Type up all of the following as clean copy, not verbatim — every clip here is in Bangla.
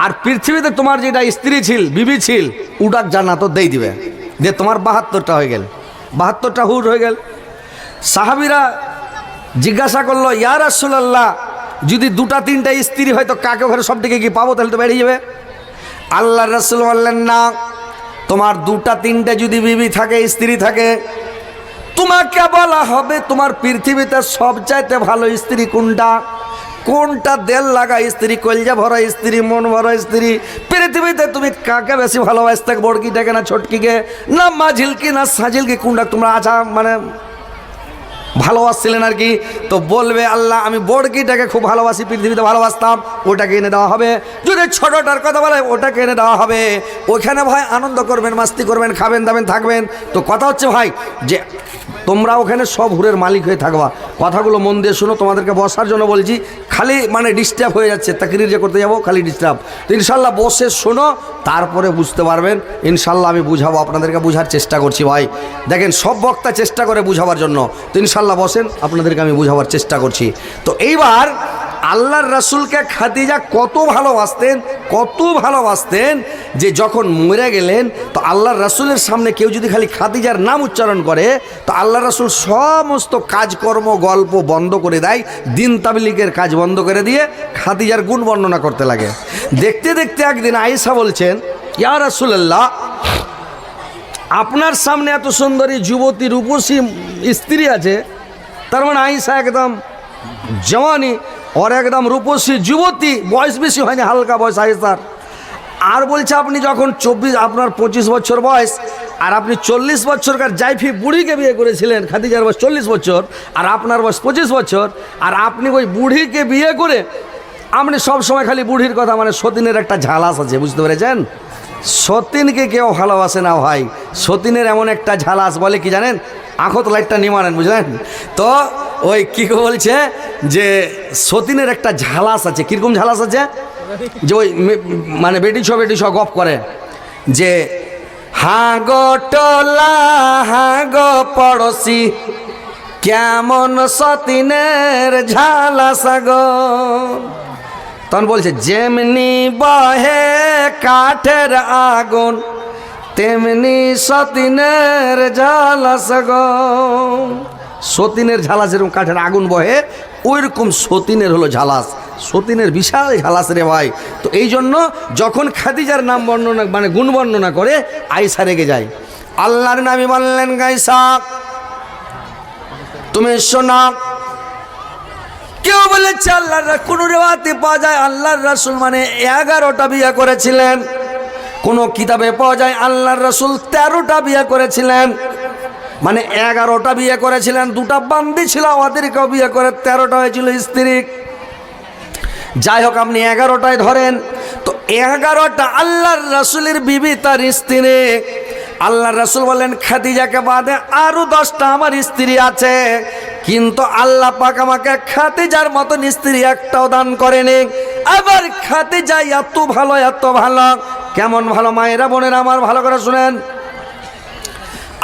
আর পৃথিবীতে তোমার যেটা স্ত্রী ছিল, বিবি ছিল, উটাক জান্নাত দেই দিবে, যে তোমার 72টা হয়ে গেল, 72টা হুর হয়ে গেল। সাহাবীরা জিজ্ঞাসা করলো, ইয়া রাসূলুল্লাহ, যদি 2-3টা স্ত্রী হয় তো কাকে ঘরে সব দিকে কি পাবো, তাহলে তো বেরিয়ে যাবে। আল্লাহর রাসূল বললেন, না, তোমার 2-3টে যদি বিবি থাকে, স্ত্রী থাকে, তোমাকে বলা হবে তোমার পৃথিবীতে সবচাইতে ভালো স্ত্রী কোনটা, কোনটা দেল লাগা স্ত্রী, কলজা ভরা স্ত্রী, মন ভরা স্ত্রী, পৃথিবীতে তুমি কাকে বেশি ভালোবাসতে, বড়কিটাকে না ছোটকিকে, না মাঝিলকি না সাজিলকি, কোনটা তোমরা আছা মানে ভালোবাসছিলেন আর কি। তো বলবে, আল্লাহ আমি বড়কিটাকে খুব ভালোবাসি, পৃথিবীতে ভালোবাসতাম, ওটাকে এনে দেওয়া হবে। যদি ছোটটার কথা বলে, ওটাকে এনে দেওয়া হবে। ওইখানে ভাই আনন্দ করবেন, মাস্তি করবেন, খাবেন দাবেন, থাকবেন। তো কথা হচ্ছে ভাই যে তোমরা ওখানে সব হুরের মালিক হয়ে থাকবা। কথাগুলো মন দিয়ে শোনো, তোমাদেরকে বসার জন্য বলছি, খালি মানে ডিস্টার্ব হয়ে যাচ্ছে, তাকরির যে করতে যাবো খালি ডিস্টার্ব। তো ইনশাল্লাহ বসে শোনো, তারপরে বুঝতে পারবেন। ইনশাল্লাহ আমি বুঝাবো, আপনাদেরকে বুঝার চেষ্টা করছি ভাই। দেখেন সব বক্তা চেষ্টা করে বুঝাবার জন্য, তো ইনশাল্লাহ বসেন, আপনাদেরকে আমি বুঝাবার চেষ্টা করছি। তো এইবার আল্লাহর রাসূলকে খাদিজা কত ভালোবাসতেন, কত ভালোবাসতেন যে যখন মরে গেলেন, তো আল্লাহর রাসূলের সামনে কেউ যদি খালি খাদিজার নাম উচ্চারণ করে, তো আল্লাহর রাসূল সমস্ত কাজকর্ম গল্প বন্ধ করে দেয়, দিন তাবলীগের কাজ বন্ধ করে দিয়ে খাদিজার গুণ বর্ণনা করতে লাগে। দেখতে দেখতে একদিন আয়েশা বলছেন, ইয়া রাসূলুল্লাহ, আপনার সামনে এত সুন্দরী যুবতী রূপসী স্ত্রী আছে, তার মানে আয়েশা একদম জওয়ানি, और एकदम रूपसी যুবতী, বয়স বেশি হয়নি, হালকা বয়স আয়েশার। আর বলছে আপনি যখন 24, আপনার 25 বছর বয়স, আর আপনি 40 বছরকার জাইফি বুড়িকে বিয়ে করেছিলেন, খাদিজার বয়স 40 বছর আর আপনার বয়স 25 বছর, আর আপনি ওই বুড়িকে বিয়ে করে আপনি সব সময় খালি বুড়ির কথা, মানে সতীনের একটা ঝালাস আছে, বুঝতে পেরেছেন? সতীনকে কেউ ভালোবাসে না ভাই, সতীনের এমন একটা ঝালাস, বলে কি জানেন, আঁখত লাইটটা নিমানেন, বুঝলেন তো? ওই কি বলছে যে সতীনের একটা ঝালাস আছে। কীরকম ঝালাস আছে? যে ওই মানে বেটি ছ গপ করে যে, হা গো টোলা, হা গো পড়শি, কেমন সতীনের ঝালাস গো। তখন বলছে, যেমনি বহে কাঠের আগুন, তেমনি সতীনের ঝালাস গো। সতীনের ঝালাস যেরকম কাঠের আগুন বহে, ওইরকম সতীনের হলো ঝালাস। সতীনের বিশাল ঝালাস রে ভাই। তো এই জন্য যখন খাদিজার নাম বর্ণনা মানে গুণ বর্ণনা করে, আয়েশা রেগে যায়। আল্লাহর নবী বললেন, আয়েশা তুমি শোনা। কেউ বলেছে আল্লাহর, কোন রিওয়ায়াতে পাওয়া যায় আল্লাহর রাসূল মানে 11টা বিয়ে করেছিলেন, কোন কিতাবে পাওয়া যায় আল্লাহর রাসূল 13টা বিয়ে করেছিলেন, মানে 11টা বিয়ে করেছিলেন, 2টা বান্দি ছিল, ওদেরকেও বিয়ে করে 13টা হয়েছিল স্ত্রী। যাই হোক, আপনি 11টায় ধরেন। তো 11টা আল্লাহর রাসূলের বিবি, তার স্ত্রী। আল্লাহর রাসূল বলেন, খাদিজাকে বাদে আরো 10টা আমার স্ত্রী আছে, কিন্তু আল্লাহ পাক আমাকে খাদিজার মতন স্ত্রী একটাও দান করেনি। আবার খাদিজা এত ভালো, এত ভালো, কেমন ভালো মায়েরা বোনেরা আমার ভালো করে শুনেন।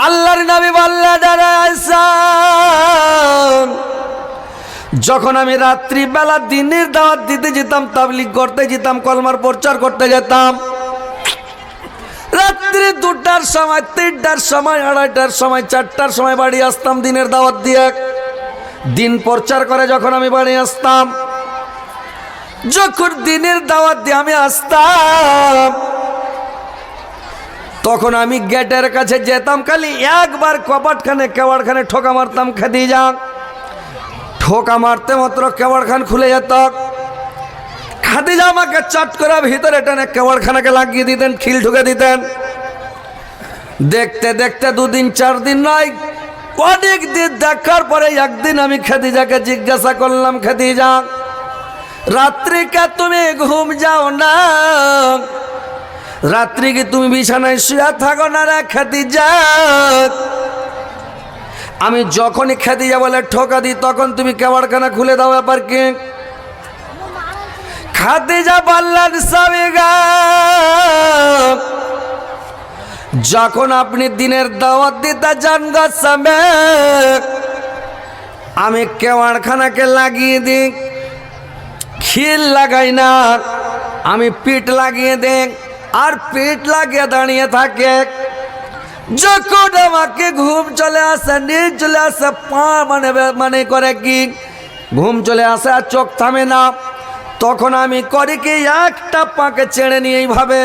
আল্লাহর নবী বললেন, আয়েশা, যখন আমি রাত্রিবেলা দিনের দাওয়াত দিতে যেতাম, তাবলীগ করতে যেতাম, কলমার প্রচার করতে যেতাম, রাত্রি 2টার সময়, 3টার সময়, 2:30টার সময়, 4টার সময় বাড়ি আসতাম দিনের দাওয়াত দিয়ে। দিন প্রচার করে যখন আমি বাড়ি আসতাম, যখন দিনের দাওয়াত দিয়ে আমি আসতাম, তখন আমি গেটের কাছে যেতাম, খালি একবার কপাটখানে কেওয়াড়খানে ঠোকা মারতাম। খাদিজা ঠোকা মারতে মাত্র কেওয়াড়খান খুলে যেত। খাদিজা আমাকে চট করে ভিতরে টেনে কেওয়াড়খানাকে লাগিয়ে দিতেন, খিল ঢুকে দিতেন। দেখতে দেখতে 2 দিন 4 দিন নয়, অনেক দিন দেখার পরে একদিন আমি খাদিজাকে জিজ্ঞাসা করলাম, খাদিজা, রাত্রিকে তুমি ঘুম যাও না? রাত্রি কি তুমি বিছানায় শুয়ে থাকো না রে খাদিজা? আমি যখনই খাদিজা বলে ঠোকা দিই, তখন তুমি কেওয়াড়খানা খুলে দাও, ব্যাপার কি? খাদিজা বললেন, স্বামী গো, যখন আপনি দিনের দাওয়াত দিতে যান গো স্বামী, আমি কেওয়াড়খানাকে লাগিয়ে দিই, খিল লাগাই না। আমি পিঠ লাগিয়ে দেন আর পিঠ লাগিয়ে দাঁড়িয়ে থাকে। যখন আমাকে ঘুম চলে আসে, নিজ চলে আসে, পা মানে করে কি ঘুম চলে আসে আর চোখ থামে না, তখন আমি করি কি একটা পাকে ছেড়ে নিয়ে এইভাবে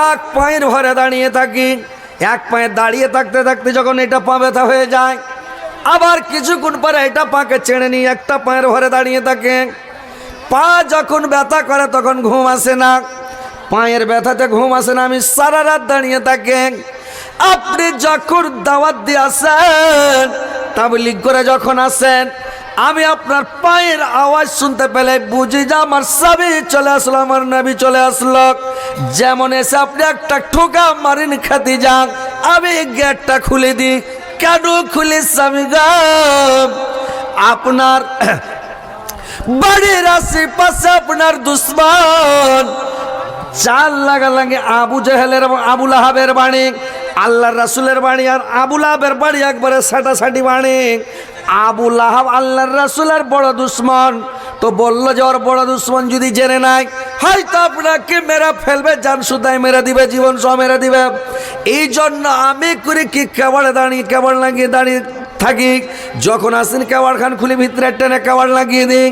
এক পায়ের ভরে দাঁড়িয়ে থাকি। এক পায়ে দাঁড়িয়ে থাকতে থাকতে যখন এটা পা ব্যথা হয়ে যায়, আবার কিছুক্ষণ পরে এটা পাকে ছেড়ে নিয়ে একটা পায়ের ভরে দাঁড়িয়ে থাকে। পা যখন ব্যথা করে তখন ঘুম আসে না, পায়ের ব্যথাতে ঘুম আসে না, আমি সারা রাত দাঁড়িয়ে থাকি। আপনি যখন দাওয়াত দিয়ে আসেন, তাবলীগ করে যখন আসেন, আমি আপনার পায়ের আওয়াজ শুনতে পেলে বুঝি যে আমার স্বামী চলে আসলো, আমার নবী চলে আসলো। যেমন এসে আপনি একটা ঠোকা মারেন খাতি যান, আমি গেটটা খুলে দিই। কেন খুলি স্বামী গো? আপনার বাড়ির আশেপাশে আপনার দুশ্মন চাল লাগে আবু জেহেলের এবং আবু লাহাবের বাণী, আল্লাহর রাসূলের বাণী আর আবু লাহাবের বাণী একবারে সাটাসাটি বাণী। আবু লাহাব আল্লাহর রাসূলের বড় দুশ্মন, তো বললো যে ওর বড় দুশ্মন যদি জেনে নাই হয়তো আপনাকে মেরে ফেলবে, জান সুদায় মেরে দিবে, জীবন সহ মেরে দিবে। এই জন্য আমি করে কি কেবাড়ে দাঁড়িয়ে কেবাড় লাগিয়ে দাঁড়িয়ে থাকি। যখন আসেন কেবাড় খান খুলে ভিতরে টেনে কেবাড় লাগিয়ে দিই।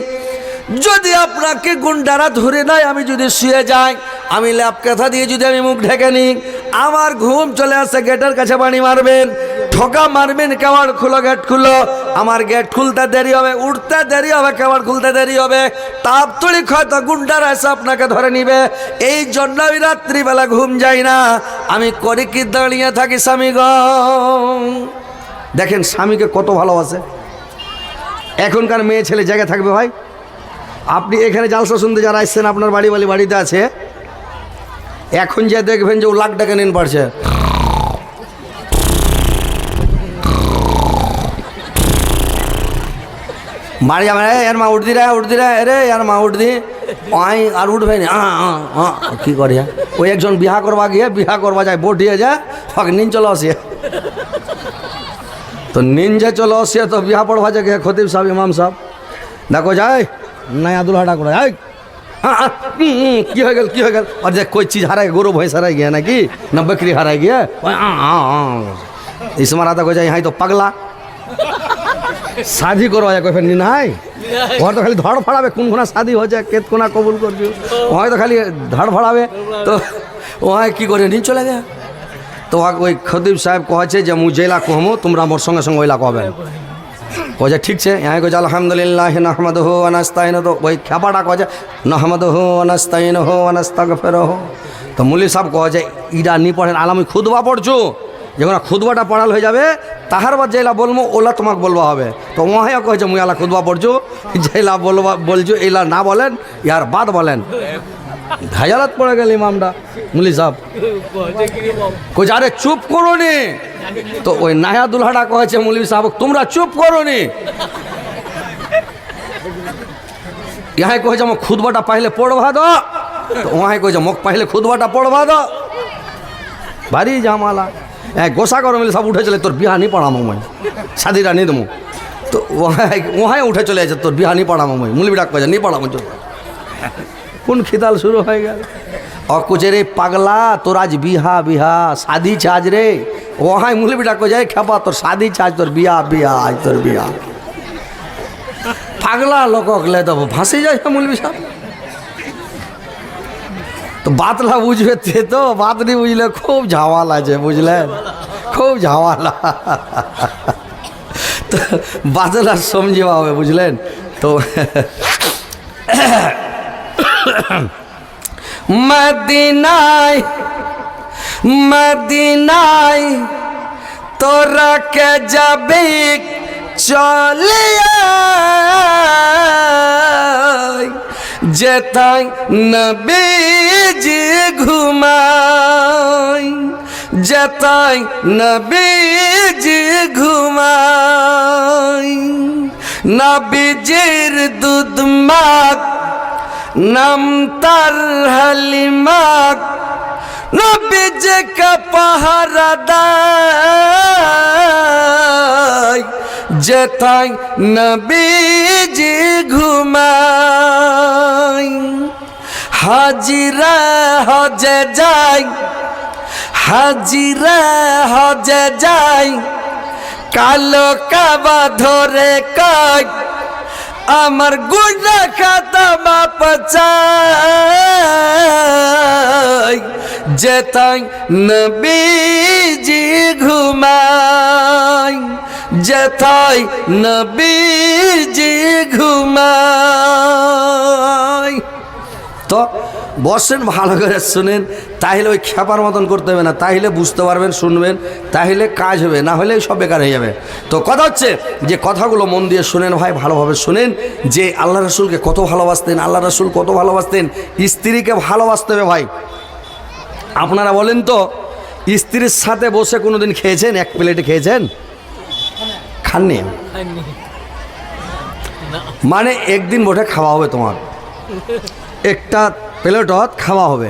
যদি আপনাকে গুন্ডারা ধরে নেয়, আমি যদি শুয়ে যাই, আমি ল্যাপ কাঁথা দিয়ে যদি আমি মুখ ঢেকে নিই, আমার ঘুম চলে আসে, গেটের কাছে বাড়ি মারবেন, ঠোকা মারবেন, কেবাড় খুলো, গেট খুলো। আমার গেট খুলতে দেরি হবে, উঠতে দেরি হবে, কেবাড় খুলতে দেরি হবে। তাপ তুড়ি হয়তো গুন্ডারা এসে আপনাকে ধরে নিবে। এই জন্য আমি রাত্রিবেলা ঘুম যাই না, আমি করি কি দাঁড়িয়ে থাকি স্বামী গো। দেখেন স্বামীকে কত ভালোবাসে। এখনকার মেয়ে ছেলে জায়গায় থাকবে ভাই? আপনি এখানে জালসা শুনতে যারা আসছেন, আপনার বাড়িতে আছে, এখন যে দেখবেন যে ও লাখ টাকা নিন পারছে। বাড়ি আমার এর মা উঠদি রে রে এর মা উঠদি আর উঠবে না কি করে। ওই একজন বিহা করবা যায়, বটিয়ে যায়, নিন চলো আসিয়ে, তো নিন যে চলো আসিয়ে, তো বিহা পড়বা যায় খতিব সাহেব, ইমাম সাহেব দেখো যায় নয়া দুলহাটা করে কি হয়ে গেল আর দেখ कोई चीज हारा गरु भैंस हारा गया ना कि ना बकरी हारा गया। इस मारा को जाए यहाँ तो पगला शादी करो कोई फिर नहीं वहाँ तो खाली धड़ फड़ावे कौन कोना शादी हो जाए केत कोना कबूल कर दियो, वहाँ तो खाली धड़ फड़ावे, तो वहाँ की करे नहीं चले गया। तो वहाँ कोई खतीब साहब कहे जे मुझेला कहमो तुमरा मोर संगे संगे ओइला कहबे, कहे ठीक है। यहाँ कहे अल्हम्दुलिल्लाह नहमदुहु व नस्ताइनुहु, वही ख्यापाटा कहे नहमदुहु व नस्ताइनुहु व नस्तगफिरुहु। तो मुल्ली साहब कहे इरा नी पढ़ेन आलामी खुदबा पढ़छो, যখন খুদবাটা পড়াল হয়ে যাবে তাহার বাদ যেলা বলবো ওলা তোমাকে বলবা হবে। তো ওহাই কয়েছে মুই আলা খুদবা পড়ছো, যেলা বলছো এলা না বলেন, ইয়ার বাদ বলেন। হাজারাত পড়ে গেল ইমামটা মুলি সাহেব কইছে আরে চুপ করো নি। তো ওই নায়া দুলহাটা কয়েছে মুলি সাহেব তোমরা চুপ করো নি। ইহাই কয়েছে আমার খুদবাটা পাইলে পড়বা দো, তো ওহাই কয়েছে মোক পাইলে খুদবাটা পড়বা দো। ভারী জামালা গোসা করো মিলে সব উঠে চলে, তোর বিহা নি পড়ামো মই, শাদিরা নি দেবো। তো ওহাই উঠে চলে যাচ্ছে, তোর বিহা নি পড়ামো মই, মুলবি ডাক কয়েছে নি পড়ামো। কোন খিতাল শুরু হয়ে গেল। অকুচে রে পাগলা তোর আজ বিহা শাদি চাজ রে, ওহাই মুলবি ডাক কয়ে খেপা তোর শাদি চাজ, তোর বিয়া আজ তোর বিয়া। পাগলা লোক গলে তো ভাসে যায় মুলবি সাহেব। তো বাতলা বুঝবে তো, বাত নি বুঝলে খুব ঝাওয়াল আছে, বুঝলেন, খুব ঝাওয়ালা। তো বাতলা সমঝিবা হবে, বুঝলেন। তো মদিনায় তোরা কে যাবে চলিয়া, যেতাই নবীজি ঘুমাই, যেতাই নবীজি ঘুমাই। নবীজির দুধ মাখ নাম তার হালিমাক, নবীজি কা পাহারা দেয়, যেতাই নবীজি ঘুমাই। হাজিরা হজে যাই, হাজিরা হজে যাই, কালো কাবা ধরে কয় আমার গুনাহ খাতা মাপ চাই, যেতাই নবীজি ঘুমাই, যেতাই নবীজি ঘুমাই। তো বসেন, ভালো করে শুনেন, তাহলে ওই খেপার মতন করতে হবে না, তাহলে বুঝতে পারবেন, শুনবেন, তাহলে কাজ হবে, না হলে সব বেকার হয়ে যাবে। তো কথা হচ্ছে যে কথাগুলো মন দিয়ে শুনেন ভাই, ভালোভাবে শুনেন যে আল্লাহ রসুলকে কত ভালোবাসতেন, আল্লাহ রসুল কত ভালোবাসতেন। স্ত্রীকে ভালোবাসতে হবে ভাই। আপনারা বলেন তো, স্ত্রীর সাথে বসে কোনোদিন খেয়েছেন? এক প্লেটে খেয়েছেন? খাননি? মানে একদিন বসে খাওয়া হবে, তোমার একটা প্লেটত খাওয়া হবে,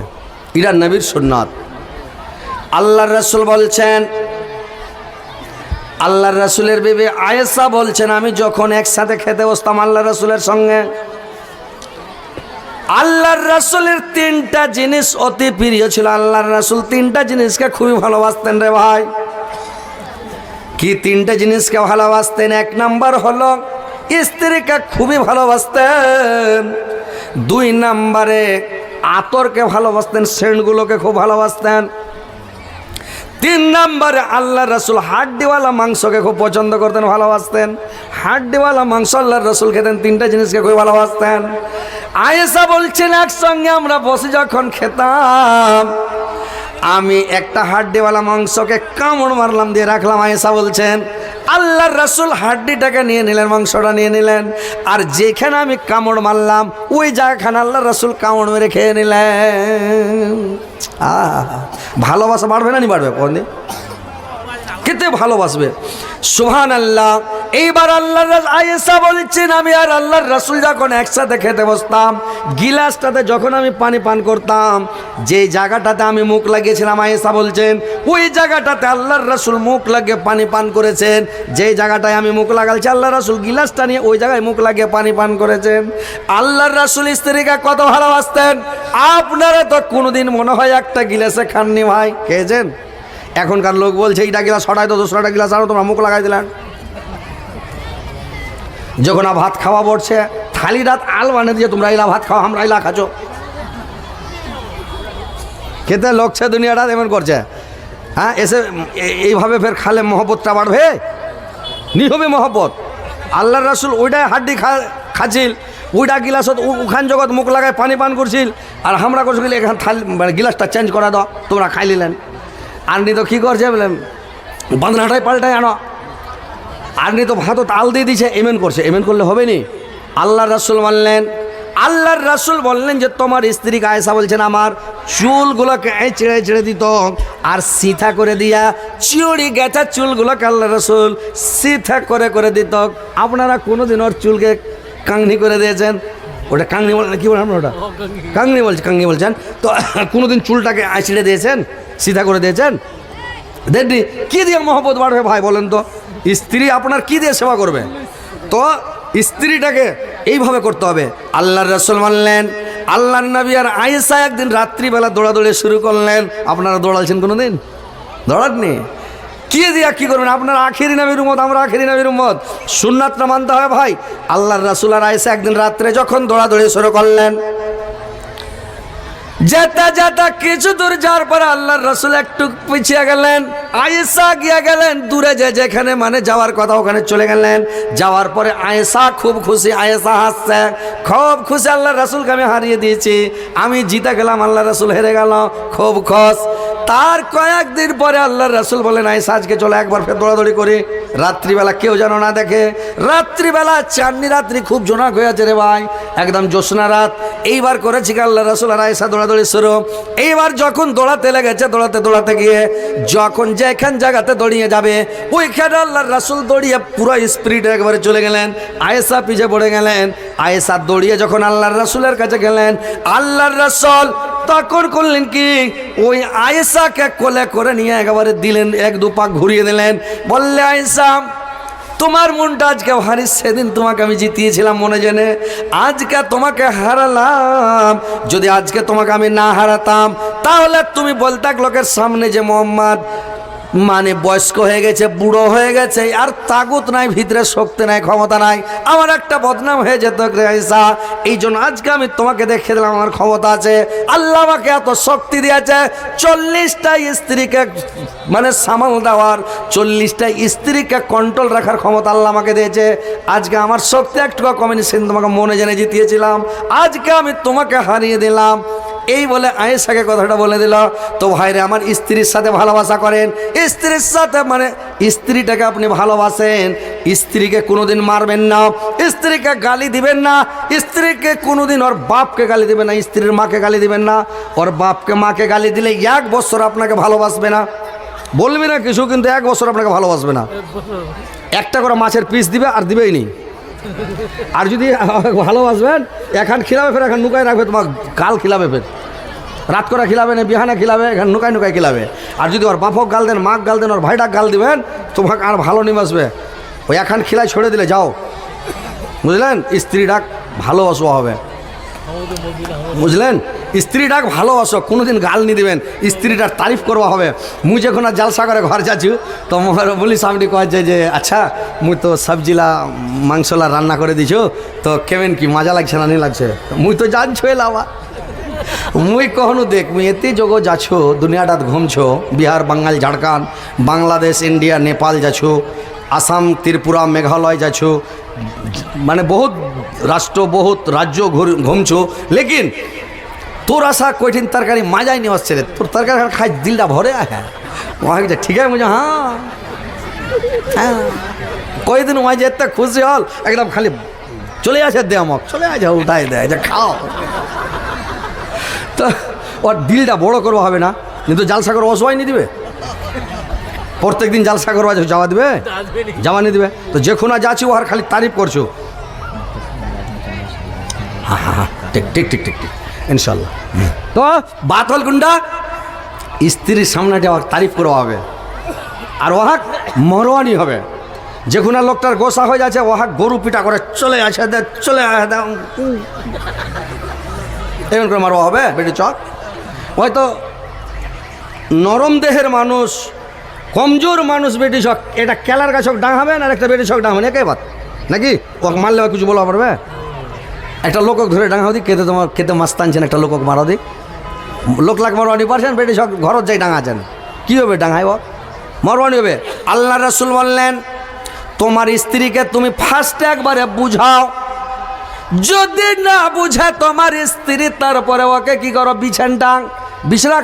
এটা নবীর সুন্নাত। আল্লাহর রাসূল বলছেন, আল্লাহর রাসূলের বিবি আয়েশা বলছেন, আমি যখন একসাথে খেতে বসতাম আল্লাহর রাসূলের সঙ্গে, আল্লাহর রাসূলের তিনটা জিনিস অতি প্রিয় ছিল। আল্লাহর রাসূল তিনটা জিনিসকে খুবই ভালোবাসতেন রে ভাই। কি তিনটা জিনিসকে ভালোবাসতেন? এক নাম্বার হলো স্ত্রীকে খুবই ভালোবাসতেন, দুই নাম্বারে আতরকে ভালোবাসতেন, সেন্টগুলোকে খুব ভালোবাসতেন, তিন নাম্বারে আল্লাহ রসুল হাড্ডিওয়ালা মাংসকে খুব পছন্দ করতেন, ভালোবাসতেন। হাড্ডিওয়ালা মাংস আল্লাহর রসুল খেতেন, তিনটা জিনিসকে খুব ভালোবাসতেন। আয়েশা বলছেন, একসঙ্গে আমরা বসে যখন খেতাম, আমি একটা হাড্ডিওয়ালা মাংসকে কামড় মারলাম, দিয়ে রাখলাম। আয়েশা বলছেন, আল্লাহর রাসূল হাড্ডিটাকে নিয়ে নিলেন, মাংসটা নিয়ে নিলেন, আর যেখানে আমি কামড় মারলাম ওই জায়গাখানে আল্লাহর রাসূল কামড় মেরে খেয়ে নিলেন। ভালোবাসা বাড়বে না? নি বাড়বে? কোন খেতে ভালোবাসবে। সুবহানাল্লাহ। এইবার আল্লাহর আয়েশা বলছেন, আমি আর আল্লাহর রাসূল যখন একসাথে খেতে বসতাম, গিলাসটাতে যখন আমি পানি পান করতাম, যে জায়গাটাতে আমি মুখ লাগিয়েছিলাম, আয়েশা বলছেন ওই জায়গাটাতে আল্লাহর রাসূল মুখ লাগিয়ে পানি পান করেছেন। যেই জায়গাটায় আমি মুখ লাগালছি আল্লাহর রাসূল গিলাসটা নিয়ে ওই জায়গায় মুখ লাগিয়ে পানি পান করেছেন। আল্লাহর রাসূল স্ত্রীকে কত ভালোবাসতেন। আপনারা তো কোনোদিন মনে হয় একটা গিলাসে খাননি ভাই, খেয়েছেন? এখনকার লোক বলছে এইটা গিলাস হঠাৎ তো দোসরাটা গিলাস আরও তোমরা মুখ লাগাই দিলেন। যখন ভাত খাওয়া পড়ছে, থালি রাত আল বানে দিয়ে তোমরা এলা ভাত খাও, আমরা এলা খাচ্ছ। খেতে লোকছে দুনিয়াটা এমন করছে। হ্যাঁ, এসে এইভাবে ফের খালে মহব্বতটা বাড়বে, নি হবে মহব্বত। আল্লাহর রাসূল ওইটাই হাড্ডি খাচ্ছিল, ওইটা গিলাসত ওখান জগৎ মুখ লাগায় পানি পান করছিল, আর আমরা করছিল এখানে থালি মানে গিলাসটা চেঞ্জ করা দাও, তোমরা খাই নিলেন। আরনি তো কী করছে বলেন, বাঁধনাটাই পাল্টায় আনো। আরনি তো ভাতও তাল দিয়ে দিছে, এমন করছে। এমন করলে হবে নি। আল্লাহর রাসূল বললেন, আল্লাহর রাসূল বললেন যে তোমার স্ত্রীকে আয়েশা বলছেন আমার চুলগুলোকে ছেড়ে ছেড়ে দিত, আর সিথা করে দিয়া চিড়ি গেছা চুলগুলোকে আল্লাহর রাসূল সিথা করে করে দিত। আপনারা কোনোদিন ওর চুলকে কাংনি করে দিয়েছেন? ওটা কাংনি বলেন, কী বলেন আপনার? ওটা কাংনি বলছে, কাংনি বলছেন। তো কোনোদিন চুলটাকে ছিঁড়ে দিয়েছেন, সিধা করে দিয়েছেন? দেখি কী দিয়ে মহব্বত বাড়বে ভাই বলেন তো? স্ত্রী আপনার কী দিয়ে সেবা করবে? তো স্ত্রীটাকে এইভাবে করতে হবে। আল্লাহর রাসূল বললেন, আল্লাহর নবী আর আয়েশা একদিন রাত্রিবেলা দৌড়াদৌড়ি শুরু করলেন। আপনারা দৌড়ালছেন কোনোদিন? দৌড়াননি? কি দিয়া কি করবেন? আপনার আখেরি নবীর উম্মত, আমরা আখেরি নবীর উম্মত, সুন্নাতটা মানতে হবে ভাই। আল্লাহর রাসূল আর আয়েশা একদিন রাত্রে যখন দৌড়াদৌড়ি শুরু করলেন, যেতে যেতে কিছু দূর যাওয়ার পরে আল্লাহর রাসূল একটু পিছিয়ে গেলেন, আয়েশা গিয়ে গেলেন দূরে, যেখানে মানে যাওয়ার কথা ওখানে চলে গেলেন। যাওয়ার পরে আয়েশা খুব খুশি, আয়েশা হাসছে, খুব খুশি, আল্লাহর রাসূলকে আমি হারিয়ে দিয়েছি, আমি জিতে গেলাম, আল্লাহর রাসূল হেরে গেল, খুব খুশ। তার কয়েকদিন পরে আল্লাহর রাসূল বলেন, আয়েশা আজকে চলে একবার ফের দৌড়াদৌড়ি করি, রাত্রিবেলা কেউ যেন না দেখে। রাত্রিবেলা চাঁদনি রাত্রি, খুব জোনাক হয়ে আছে রে ভাই, একদম জ্যোৎস্না রাত। এইবার করেছি কি আল্লাহর রাসূল আর আয়েশা দৌড়াদৌড়ি শুরু। এইবার যখন দৌড়াতে লেগেছে, দৌড়াতে দৌড়াতে গিয়ে যখন যেখান জায়গাতে দৌড়িয়ে যাবে ওইখানে আল্লাহর রাসূল দৌড়িয়ে পুরো স্পিডে একবারে চলে গেলেন, আয়েশা পিছে পড়ে গেলেন। আয়েশা দৌড়িয়ে যখন আল্লাহর রাসূলের কাছে গেলেন, আল্লাহর রাসূল তখন করলেন কি, ওই আয়েশাকে কোলে করে নিয়ে একেবারে দিলেন, এক দু পাক ঘুরিয়ে দিলেন, বললে আয়েশা তোমার মনটা আজকে ভারী, সেদিন তোমাকে আমি জিতিয়েছিলাম মনে জেনে, আজকে তোমাকে হারালাম। যদি আজকে তোমাকে আমি না হারাতাম তাহলে তুমি বলতে লোকের সামনে যে মোহাম্মদ মানে বয়স্ক হয়ে গেছে, বুড়ো হয়ে গেছে, আর তাগুত নাই, ভিতরে শক্তি নাই, ক্ষমতা নাই, আমার একটা বদনাম হয়ে যেত আয়েশা। এই জন্য আজকে আমি তোমাকে দেখে দিলাম আমার ক্ষমতা আছে। আল্লাহ আমাকে এত শক্তি দিয়েছে 40টা স্ত্রীকে মানে সামাল দেওয়ার, 40টা স্ত্রীকে কন্ট্রোল রাখার ক্ষমতা আল্লাহ আমাকে দিয়েছে। আজকে আমার শক্তি একটু কমেনি, সেদিন তোমাকে মনে জেনে জিতিয়েছিলাম, আজকে আমি তোমাকে হারিয়ে দিলাম। এই বলে আয়েশাকে কথাটা বলে দিল। তো ভাইরে আমার, স্ত্রীর সাথে ভালোবাসা করেন, স্ত্রীর সাথে মানে স্ত্রীটাকে আপনি ভালোবাসেন, স্ত্রীকে কোনোদিন মারবেন না, স্ত্রীকে গালি দিবেন না, স্ত্রীকে কোনোদিন ওর বাপকে গালি দিবেন না, স্ত্রীর মাকে গালি দিবেন না। ওর বাপকে মাকে গালি দিলে 1 বছর আপনাকে ভালোবাসবে না, বলবি না কিছু, কিন্তু 1 বছর আপনাকে ভালোবাসবে না। একটা করে মাছের পিস দিবে আর দিবেই নি। আর যদি ভালোবাসবেন, এখন খিলাবে, ফের এখন নুকায় রাখবে, তোমার গাল খিলাবে, ফের রাত করে খিলাবে না, বিহানে খিলাবে, এখন নুকায় নুকায় খিলাবে। আর যদি ওর বাপক গাল দেন, মাক গাল দেন, ওর ভাইটাক গাল দিবেন, তোমাকে আর ভালো নিবাসবে। ওই এখন খিলায় ছড়ে দিলে যাও, বুঝলেন? স্ত্রীটাক ভালোবাসা হবে, বুঝলেন? স্ত্রীটাক ভালোবাসো, কোনোদিন গাল নি দিবেন, স্ত্রীটার তারিফ করবা হবে। মুই যখন আর জালসা করে ঘর যাচ্ছি, তো আমার বলি সামনে কয়েছে যে আচ্ছা মুই তো সবজিলা মাংসলা রান্না করে দিছো, তো কেমন কি মজা লাগছে না নি লাগছে? মুই তো জানছো এলাবা, মুই কখনো দেখ মুই এতে যোগ যাচ্ছো, দুনিয়াটাত ঘুমছো, বিহার, বাঙ্গাল, ঝাড়খণ্ড, বাংলাদেশ, ইন্ডিয়া, নেপাল যাচ্ছো, আসাম, ত্রিপুরা, মেঘালয় যাচ্ছো, মানে বহুত রাষ্ট্র, বহুত রাজ্য ঘুমছো, লেকিন তোর আসা কঠিন তরকারি মজাই নিয়ে আসছে রে, তোর তরকারি খাই দিলটা ভরে হ্যাঁ ঠিক আছে মুঝে, হ্যাঁ হ্যাঁ কয়েকদিন মাঝে এত খুশি হল, একদম খালি চলে আসে দে আমাক, চলে আসে উঠাই দেয় যে খাও। তো ওর দিলটা বড় করবো হবে না, কিন্তু জালসা করে অসহায় নিয়ে দিবে, প্রত্যেক দিন জালসা করবা যাওয়া দিবে, যাওয়া নিয়ে দিবে। তো যে খুনা যাচ্ছি ও আর খালি তারিফ করছো, হ্যাঁ হ্যাঁ হ্যাঁ ঠিক ঠিক ঠিক ঠিক ঠিক ইনশাল্লাহ। তো বাত হল গুন্ডা, স্ত্রীর সামনে যাওয়ার তারিফ করা হবে, আর ওহাক মরওয়ানি হবে। যে কোনো লোকটার গোসা হয়ে যাচ্ছে, ওহাক গরু পিটা করে চলে আসে দে, চলে আসে দে, এমন করে মারওয়া হবে বেটি চক। হয়তো নরম দেহের মানুষ, কমজোর মানুষ বেটি চক, এটা কেলার গাছক ডাঙাবেন আর একটা বেটি চক ডাঙাবেন, একে বাত নাকি? ও মারলে কিছু বলা পারবে? একটা লোকক ধরে ডাঙাও দি, কেতে তোমার কেতে মাস্ত আনছেন, একটা লোকক মারা দি, লোক লাখ মারওয়ানি পারছেন, বেটি সব ঘরত যাই ডাঙাছেন, কী হবে ডাঙাই ও মারওয়ানি হবে। আল্লাহ রাসূল বললেন তোমার স্ত্রীকে তুমি ফার্স্টে একবারে বুঝাও, যদি না বুঝে তোমার স্ত্রী, তারপরে ওকে কি করো, বিছান টাং বিছনা